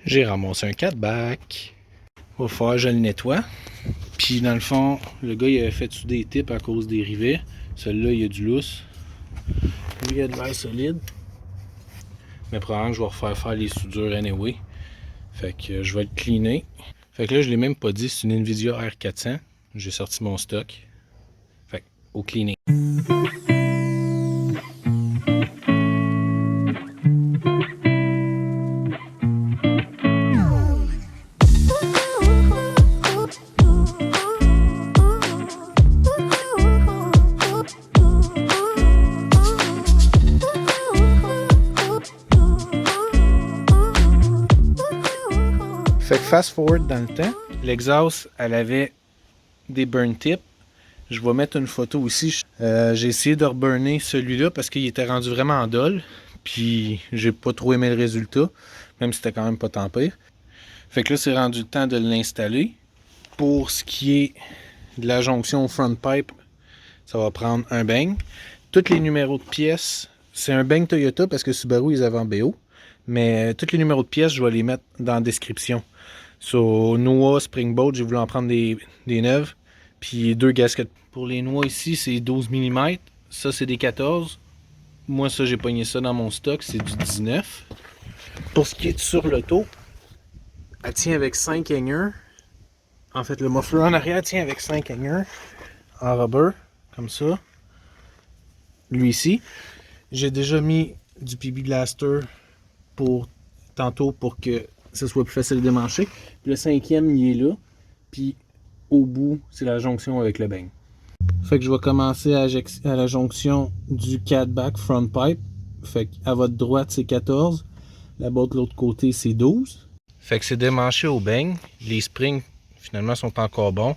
J'ai ramassé un 4-back. Va falloir que je le nettoie. Puis dans le fond, le gars il avait fait sous des tips à cause des rivets. Celui-là, il y a du lousse. Lui, il y a de l'air solide. Mais probablement que je vais refaire faire les soudures anyway. Fait que je vais le cleaner. Fait que là, je l'ai même pas dit, c'est une Nvidia R400. J'ai sorti mon stock. Fait que, au cleaning. Fait que fast forward dans le temps, l'exhaust, elle avait des burn tips. Je vais mettre une photo aussi. J'ai essayé de reburner celui-là parce qu'il était rendu vraiment en dol. Puis j'ai pas trop aimé le résultat, même si c'était quand même pas tant pire. Fait que là, c'est rendu le temps de l'installer. Pour ce qui est de la jonction front pipe, ça va prendre un bang. Tous les numéros de pièces, c'est un bang Toyota parce que Subaru, ils avaient en BO. Mais tous les numéros de pièces, je vais les mettre dans la description. So, Noah, Springboard, j'ai voulu en prendre des neuves. Puis 2 gaskets. Pour les noix ici, c'est 12 mm. Ça, c'est des 14. Moi, ça, j'ai pogné ça dans mon stock. C'est du 19. Pour ce qui est sur l'auto, elle tient avec 5 hangers. En fait, le muffler en arrière tient avec 5 hangers. En rubber, comme ça. Lui ici. J'ai déjà mis du PB Blaster pour tantôt pour que ce soit plus facile de démancher. Puis le 5e, il est là. Puis au bout, c'est la jonction avec le bang. Fait que je vais commencer à la jonction du 4-back front pipe. Fait qu'à votre droite, c'est 14. Là-bas de l'autre côté, c'est 12. Fait que c'est démanché au bang. Les springs, finalement, sont encore bons.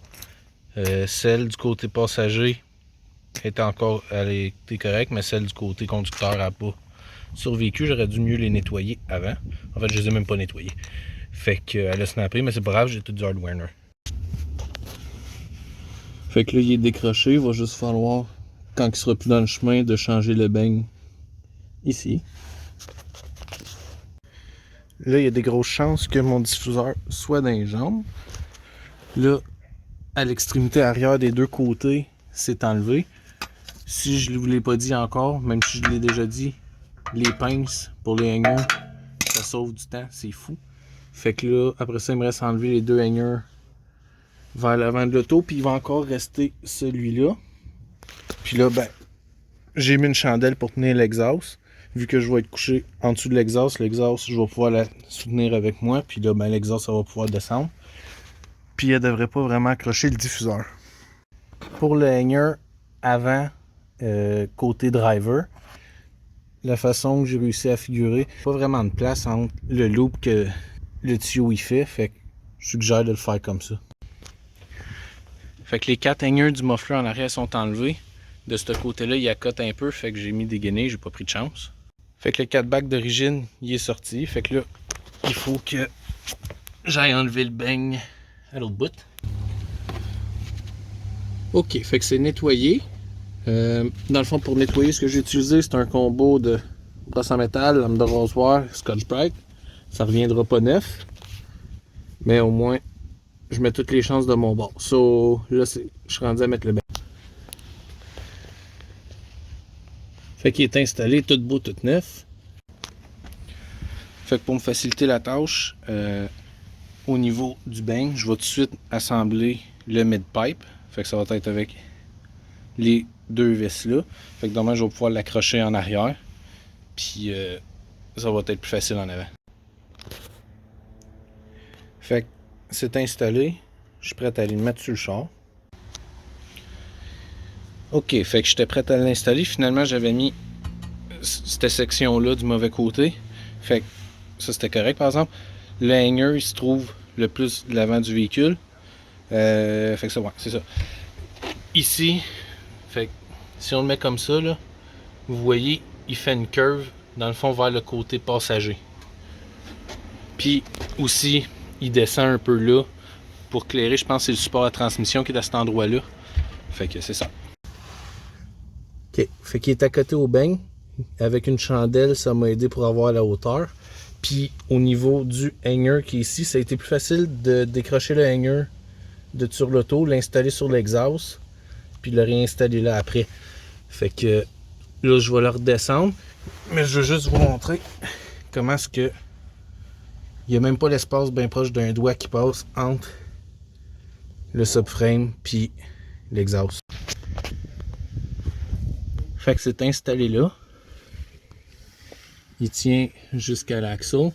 Celle du côté passager elle était correcte, mais celle du côté conducteur n'a pas survécu. J'aurais dû mieux les nettoyer avant. En fait, je les ai même pas nettoyés. Fait qu'elle a snappé, mais c'est pas grave, j'ai tout du hardware. Fait que là, il est décroché. Il va juste falloir, quand il sera plus dans le chemin, de changer le bang ici. Là, il y a des grosses chances que mon diffuseur soit dans les jambes. Là, à l'extrémité arrière des deux côtés, c'est enlevé. Si je ne vous l'ai pas dit encore, même si je l'ai déjà dit, les pinces pour les hangers, ça sauve du temps, c'est fou. Fait que là, après ça, il me reste à enlever les 2 hangers vers l'avant de l'auto, puis il va encore rester celui-là. Puis là, ben, j'ai mis une chandelle pour tenir l'exhaust. Vu que je vais être couché en dessous de l'exhaust, je vais pouvoir la soutenir avec moi, puis là, ben, l'exhaust, ça va pouvoir descendre. Puis elle devrait pas vraiment accrocher le diffuseur. Pour le hanger avant, côté driver, la façon que j'ai réussi à figurer, pas vraiment de place entre le loop que le tuyau y fait que je suggère de le faire comme ça. Fait que les 4 hangers du muffler en arrière sont enlevés. De ce côté-là, il accote un peu, fait que j'ai mis des gainés, j'ai pas pris de chance. Fait que le 4-back d'origine, il est sorti. Fait que là, il faut que j'aille enlever le bang à l'autre bout. Ok, fait que c'est nettoyé. Dans le fond, pour nettoyer, ce que j'ai utilisé, c'est un combo de brosse en métal, lame de rasoir, Scotch-Brite. Ça reviendra pas neuf. Mais au moins, je mets toutes les chances de mon bord. So, là, je suis rendu à mettre le bang. Fait qu'il est installé tout beau, tout neuf. Fait que pour me faciliter la tâche, au niveau du bang, je vais tout de suite assembler le mid-pipe. Fait que ça va être avec les 2 vis là. Fait que demain, je vais pouvoir l'accrocher en arrière. Puis ça va être plus facile en avant. Fait que c'est installé. Je suis prêt à aller le mettre sur le char. Ok, fait que j'étais prêt à l'installer. Finalement, j'avais mis cette section-là du mauvais côté. Fait que ça, c'était correct, par exemple. Le hanger, il se trouve le plus de l'avant du véhicule. Fait que ça, ouais, c'est ça. Ici, fait que si on le met comme ça, là, vous voyez, il fait une curve, dans le fond, vers le côté passager. Puis, aussi, il descend un peu là, pour clairer. Je pense que c'est le support à transmission qui est à cet endroit-là. Fait que c'est ça. Ok, fait qu'il est à côté au bang. Avec une chandelle, ça m'a aidé pour avoir la hauteur. Puis au niveau du hanger qui est ici, ça a été plus facile de décrocher le hanger de sur l'auto, l'installer sur l'exhaust, puis le réinstaller là après. Fait que là, je vais le redescendre, mais je veux juste vous montrer comment est-ce que il n'y a même pas l'espace bien proche d'un doigt qui passe entre le subframe puis l'exhaust. Fait que c'est installé là. Il tient jusqu'à l'axle.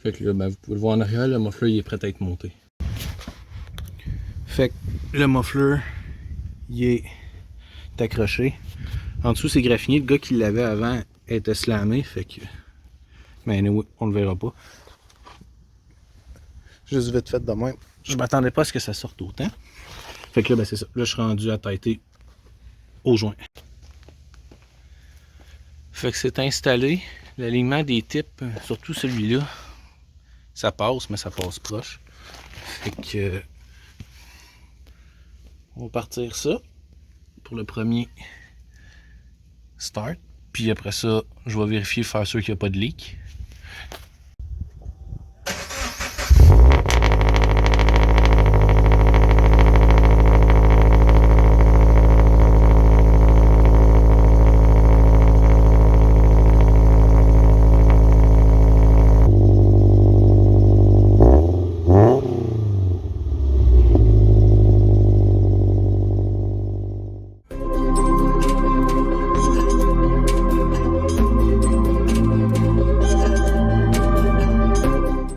Fait que là, ben, vous pouvez le voir en arrière, le muffler il est prêt à être monté. Fait que le muffler il est accroché. En dessous c'est graffiné. Le gars qui l'avait avant était slamé. Fait que. Mais anyway, on le verra pas. Juste vite fait de même. Je m'attendais pas à ce que ça sorte autant. Fait que là, ben c'est ça. Là, je suis rendu à têter au joint. Fait que c'est installé. L'alignement des types, surtout celui-là, ça passe, mais ça passe proche. Fait que on va partir ça pour le premier start. Puis après ça, je vais vérifier, faire sûr qu'il n'y a pas de leak.